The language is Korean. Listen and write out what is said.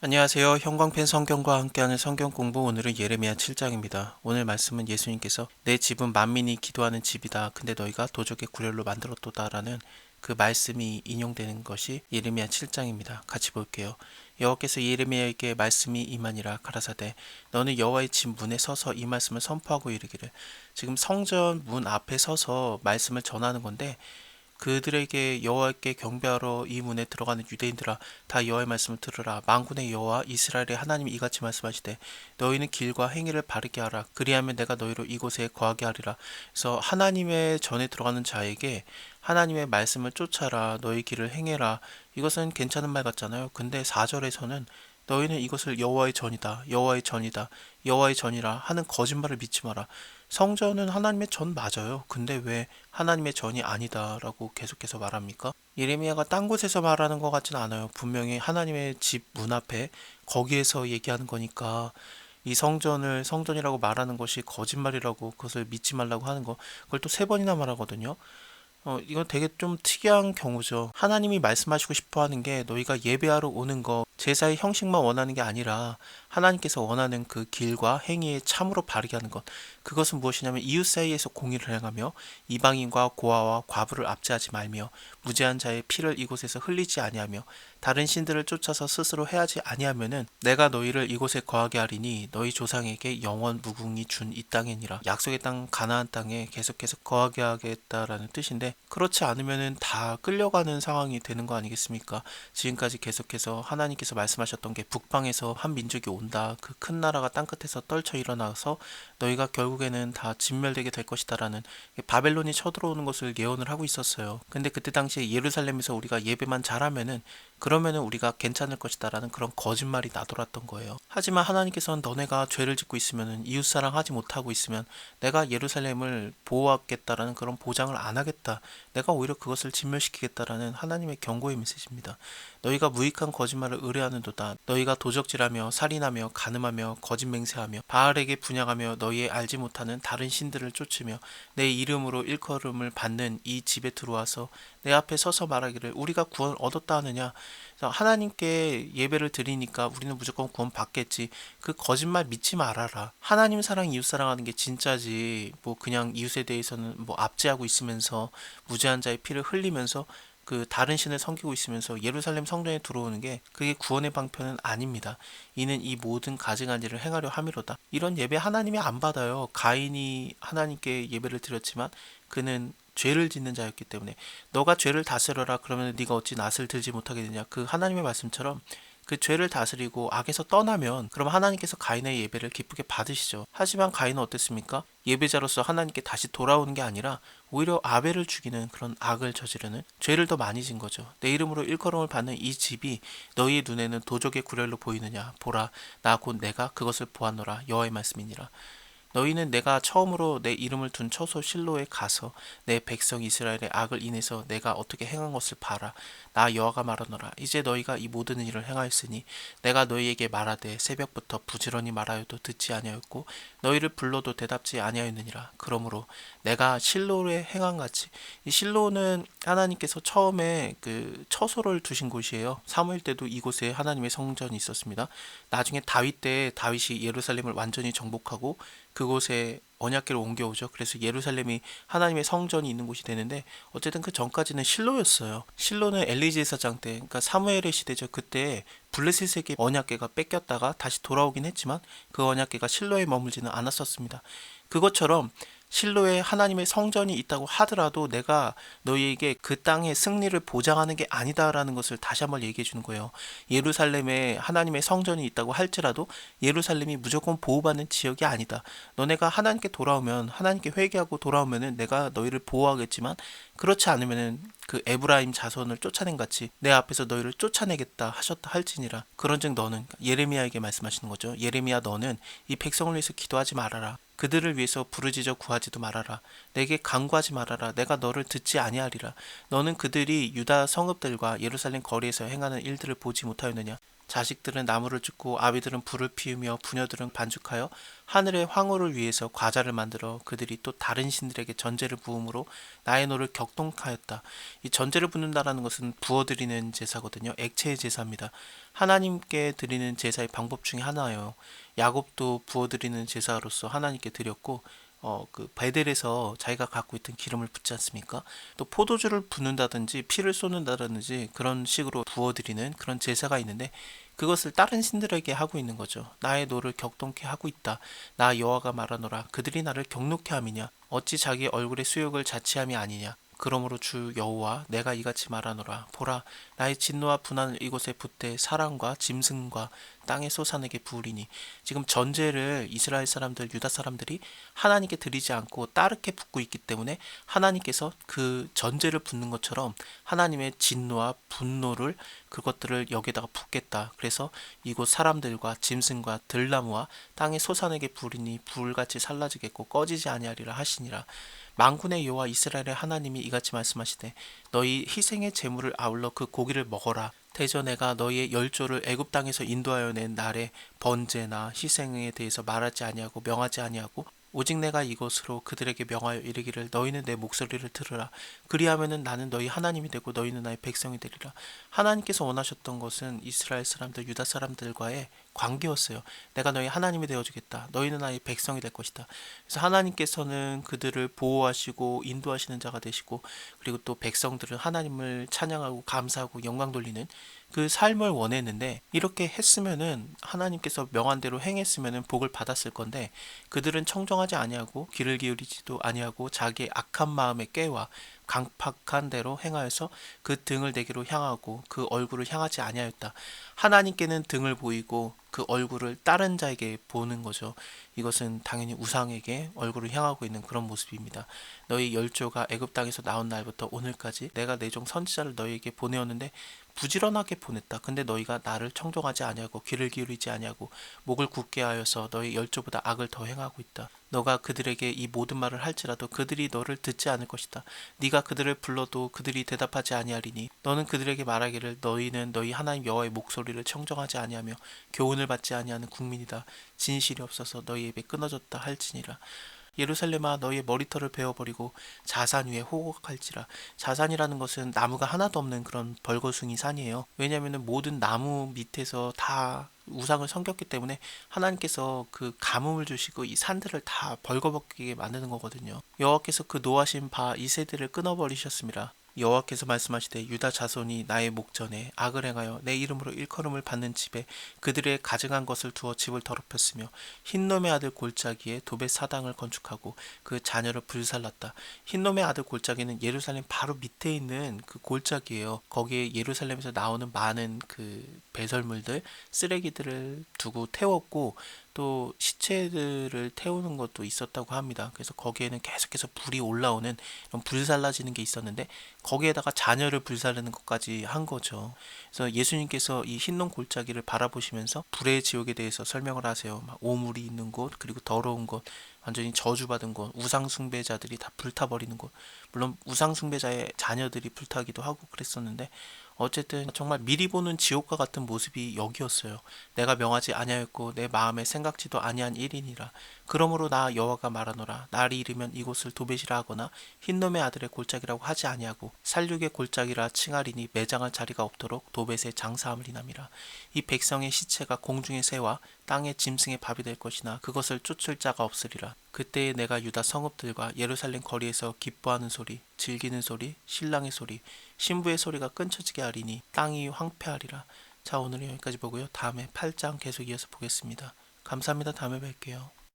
안녕하세요. 형광펜 성경과 함께하는 성경 공부, 오늘은 예레미야 7장입니다. 오늘 말씀은 예수님께서 내 집은 만민이 기도하는 집이다. 근데 너희가 도적의 굴열로 만들었도다라는 그 말씀이 인용되는 것이 예레미야 7장입니다. 같이 볼게요. 여호와께서 예레미야에게 말씀이 임하니라. 가라사대 너는 여호와의 집 문에 서서 이 말씀을 선포하고 이르기를. 지금 성전 문 앞에 서서 말씀을 전하는 건데, 그들에게 여호와께 경배하러 이 문에 들어가는 유대인들아, 다 여호와의 말씀을 들으라. 만군의 여호와 이스라엘의 하나님이 이같이 말씀하시되 너희는 길과 행위를 바르게 하라. 그리하면 내가 너희로 이곳에 거하게 하리라. 그래서 하나님의 전에 들어가는 자에게 하나님의 말씀을 쫓아라, 너희 길을 행해라. 이것은 괜찮은 말 같잖아요. 근데 4절에서는 너희는 이것을 여호와의 전이다, 여호와의 전이다, 여호와의 전이라 하는 거짓말을 믿지 마라. 성전은 하나님의 전 맞아요. 근데 왜 하나님의 전이 아니다라고 계속해서 말합니까? 예레미야가 딴 곳에서 말하는 것 같진 않아요. 분명히 하나님의 집 문 앞에 거기에서 얘기하는 거니까, 이 성전을 성전이라고 말하는 것이 거짓말이라고, 그것을 믿지 말라고 하는 거, 그걸 또 3번이나 말하거든요. 이건 되게 좀 특이한 경우죠. 하나님이 말씀하시고 싶어 하는 게 너희가 예배하러 오는 거, 제사의 형식만 원하는 게 아니라 하나님께서 원하는 그 길과 행위에 참으로 바르게 하는 것. 그것은 무엇이냐면 이웃 사이에서 공의를 행하며 이방인과 고아와 과부를 압제하지 말며 무죄한 자의 피를 이곳에서 흘리지 아니하며 다른 신들을 쫓아서 스스로 해하지 아니하면은 내가 너희를 이곳에 거하게 하리니 너희 조상에게 영원 무궁히 준 이 땅이니라. 약속의 땅 가나안 땅에 계속해서 거하게 하겠다라는 뜻인데, 그렇지 않으면은 다 끌려가는 상황이 되는 거 아니겠습니까? 지금까지 계속해서 하나님께서 말씀하셨던 게 북방에서 한 민족이 온다, 그 큰 나라가 땅끝에서 떨쳐 일어나서 너희가 결국에는 다 진멸되게 될 것이다라는, 바벨론이 쳐들어오는 것을 예언을 하고 있었어요. 근데 그때 당시에 예루살렘에서 우리가 예배만 잘하면은, 그러면은 우리가 괜찮을 것이다라는 그런 거짓말이 나돌았던 거예요. 하지만 하나님께서는 너네가 죄를 짓고 있으면은, 이웃사랑하지 못하고 있으면 내가 예루살렘을 보호하겠다라는 그런 보장을 안 하겠다, 내가 오히려 그것을 진멸시키겠다라는 하나님의 경고의 메시지입니다. 너희가 무익한 거짓말을 의뢰하는도다. 너희가 도적질하며 살인하며 간음하며 거짓 맹세하며 바알에게 분양하며 너희의 알지 못하는 다른 신들을 쫓으며 내 이름으로 일컬음을 받는 이 집에 들어와서 내 앞에 서서 말하기를 우리가 구원 얻었다 하느냐. 하나님께 예배를 드리니까 우리는 무조건 구원 받겠지. 그 거짓말 믿지 말아라. 하나님 사랑, 이웃 사랑하는 게 진짜지, 뭐 그냥 이웃에 대해서는 뭐 압제하고 있으면서 무죄한 자의 피를 흘리면서 그 다른 신을 섬기고 있으면서 예루살렘 성전에 들어오는 게, 그게 구원의 방편은 아닙니다. 이는 이 모든 가증한 일을 행하려 함이로다. 이런 예배 하나님이 안 받아요. 가인이 하나님께 예배를 드렸지만 그는 죄를 짓는 자였기 때문에, 너가 죄를 다스려라 그러면 네가 어찌 낫을 들지 못하게 되냐. 그 하나님의 말씀처럼 그 죄를 다스리고 악에서 떠나면 그럼 하나님께서 가인의 예배를 기쁘게 받으시죠. 하지만 가인은 어땠습니까? 예배자로서 하나님께 다시 돌아오는 게 아니라 오히려 아벨을 죽이는 그런 악을 저지르는, 죄를 더 많이 진 거죠. 내 이름으로 일컬음을 받는 이 집이 너희 눈에는 도적의 구렬로 보이느냐. 보라, 나 곧 내가 그것을 보았노라. 여호와의 말씀이니라. 너희는 내가 처음으로 내 이름을 둔 처소 실로에 가서 내 백성 이스라엘의 악을 인해서 내가 어떻게 행한 것을 봐라. 나 여호와가 말하노라. 이제 너희가 이 모든 일을 행하였으니 내가 너희에게 말하되 새벽부터 부지런히 말하여도 듣지 아니하였고 너희를 불러도 대답지 아니하였느니라. 그러므로 내가 실로에 행한 같이, 이 실로는 하나님께서 처음에 그 처소를 두신 곳이에요. 사무엘 때도 이곳에 하나님의 성전이 있었습니다. 나중에 다윗 때 다윗이 예루살렘을 완전히 정복하고 그곳에 언약궤를 옮겨오죠. 그래서 예루살렘이 하나님의 성전이 있는 곳이 되는데, 어쨌든 그 전까지는 실로였어요. 실로는 엘리 제사장 때, 그러니까 사무엘의 시대죠. 그때 블레셋에게 언약궤가 뺏겼다가 다시 돌아오긴 했지만 그 언약궤가 실로에 머물지는 않았었습니다. 그것처럼 실로에 하나님의 성전이 있다고 하더라도 내가 너희에게 그 땅의 승리를 보장하는 게 아니다라는 것을 다시 한번 얘기해 주는 거예요. 예루살렘에 하나님의 성전이 있다고 할지라도 예루살렘이 무조건 보호받는 지역이 아니다. 너네가 하나님께 돌아오면, 하나님께 회개하고 돌아오면은 내가 너희를 보호하겠지만, 그렇지 않으면은 그 에브라임 자손을 쫓아낸 같이 내 앞에서 너희를 쫓아내겠다 하셨다 할지니라. 그런즉 너는, 예레미야에게 말씀하시는 거죠. 예레미야, 너는 이 백성을 위해서 기도하지 말아라. 그들을 위해서 부르짖어 구하지도 말아라. 내게 간구하지 말아라. 내가 너를 듣지 아니하리라. 너는 그들이 유다 성읍들과 예루살렘 거리에서 행하는 일들을 보지 못하였느냐. 자식들은 나무를 줍고 아비들은 불을 피우며 부녀들은 반죽하여 하늘의 황후를 위해서 과자를 만들어 그들이 또 다른 신들에게 전제를 부음으로 나의 노를 격동하였다. 이 전제를 붓는다라는 것은 부어드리는 제사거든요. 액체의 제사입니다. 하나님께 드리는 제사의 방법 중에 하나예요. 야곱도 부어드리는 제사로서 하나님께 드렸고 그 베델에서 자기가 갖고 있던 기름을 붓지 않습니까? 또 포도주를 붓는다든지 피를 쏟는다든지 그런 식으로 부어드리는 그런 제사가 있는데 그것을 다른 신들에게 하고 있는 거죠. 나의 노를 격동케 하고 있다. 나 여호와가 말하노라. 그들이 나를 격노케 함이냐? 어찌 자기 얼굴의 수욕을 자치함이 아니냐? 그러므로 주 여호와 내가 이같이 말하노라. 보라 나의 진노와 분한을 이곳에 붓되 사랑과 짐승과 땅의 소산에게 부으리니. 지금 전제를 이스라엘 사람들 유다 사람들이 하나님께 드리지 않고 따르게 붓고 있기 때문에 하나님께서 그 전제를 붓는 것처럼 하나님의 진노와 분노를 그것들을 여기다가 붓겠다. 그래서 이곳 사람들과 짐승과 들나무와 땅의 소산에게 부으리니 불같이 살라지겠고 꺼지지 아니하리라 하시니라. 만군의 여호와 이스라엘의 하나님이 이같이 말씀하시되 너희 희생의 제물을 아울러 그 고기를 먹어라. 대저 내가 너희의 열조를 애굽 땅에서 인도하여 낸 날에 번제나 희생에 대해서 말하지 아니하고 명하지 아니하고 오직 내가 이것으로 그들에게 명하여 이르기를 너희는 내 목소리를 들으라. 그리하면은 나는 너희 하나님이 되고 너희는 나의 백성이 되리라. 하나님께서 원하셨던 것은 이스라엘 사람들, 유다 사람들과의 관계였어요. 내가 너희 하나님이 되어주겠다. 너희는 나의 백성이 될 것이다. 그래서 하나님께서는 그들을 보호하시고 인도하시는 자가 되시고 그리고 또 백성들은 하나님을 찬양하고 감사하고 영광 돌리는 그 삶을 원했는데 이렇게 했으면은 하나님께서 명한 대로 행했으면은 복을 받았을 건데 그들은 청정하지 아니하고 귀를 기울이지도 아니하고 자기의 악한 마음에 깨와 강팍한 대로 행하여서 그 등을 내게로 향하고 그 얼굴을 향하지 아니하였다. 하나님께는 등을 보이고 그 얼굴을 다른 자에게 보는 거죠. 이것은 당연히 우상에게 얼굴을 향하고 있는 그런 모습입니다. 너희 열조가 애굽 땅에서 나온 날부터 오늘까지 내가 내 종 선지자를 너희에게 보내었는데 부지런하게 보냈다. 근데 너희가 나를 청종하지 아니하고 귀를 기울이지 아니하고 목을 굳게 하여서 너희 열조보다 악을 더 행하고 있다. 너가 그들에게 이 모든 말을 할지라도 그들이 너를 듣지 않을 것이다. 네가 그들을 불러도 그들이 대답하지 아니하리니 너는 그들에게 말하기를 너희는 너희 하나님 여호와의 목소리를 청정하지 아니하며 교훈을 받지 아니하는 국민이다. 진실이 없어서 너희 입에 끊어졌다 할지니라. 예루살렘아 너희의 머리털을 베어버리고 자산 위에 호곡할지라. 자산이라는 것은 나무가 하나도 없는 그런 벌거숭이 산이에요. 왜냐하면 모든 나무 밑에서 다 우상을 섬겼기 때문에 하나님께서 그 가뭄을 주시고 이 산들을 다 벌거벗기게 만드는 거거든요. 여호와께서 그 노하신 바 이 세대를 끊어버리셨습니다. 여호와께서 말씀하시되 유다 자손이 나의 목전에 악을 행하여 내 이름으로 일컬음을 받는 집에 그들의 가증한 것을 두어 집을 더럽혔으며 흰놈의 아들 골짜기에 도벳 사당을 건축하고 그 자녀를 불살랐다. 흰놈의 아들 골짜기는 예루살렘 바로 밑에 있는 그 골짜기예요. 거기에 예루살렘에서 나오는 많은 그 배설물들, 쓰레기들을 두고 태웠고 또 시체들을 태우는 것도 있었다고 합니다. 그래서 거기에는 계속해서 불이 올라오는 이런 불살라지는 게 있었는데 거기에다가 자녀를 불살르는 것까지 한 거죠. 그래서 예수님께서 이 흰놈 골짜기를 바라보시면서 불의 지옥에 대해서 설명을 하세요. 막 오물이 있는 곳, 그리고 더러운 곳, 완전히 저주받은 곳, 우상 숭배자들이 다 불타버리는 곳. 물론 우상 숭배자의 자녀들이 불타기도 하고 그랬었는데 어쨌든 정말 미리 보는 지옥과 같은 모습이 여기였어요. 내가 명하지 아니하였고 내 마음에 생각지도 아니한 일이니라. 그러므로 나 여호와가 말하노라. 날이 이르면 이곳을 도벳이라 하거나 흰놈의 아들의 골짜기라고 하지 아니하고 살육의 골짜기라 칭하리니 매장할 자리가 없도록 도벳에 장사함을 이남이라. 이 백성의 시체가 공중의 새와 땅의 짐승의 밥이 될 것이나 그것을 쫓을 자가 없으리라. 그때에 내가 유다 성읍들과 예루살렘 거리에서 기뻐하는 소리, 즐기는 소리, 신랑의 소리, 신부의 소리가 끊쳐지게 하리니 땅이 황폐하리라. 자, 오늘은 여기까지 보고요. 다음에 8장 계속 이어서 보겠습니다. 감사합니다. 다음에 뵐게요.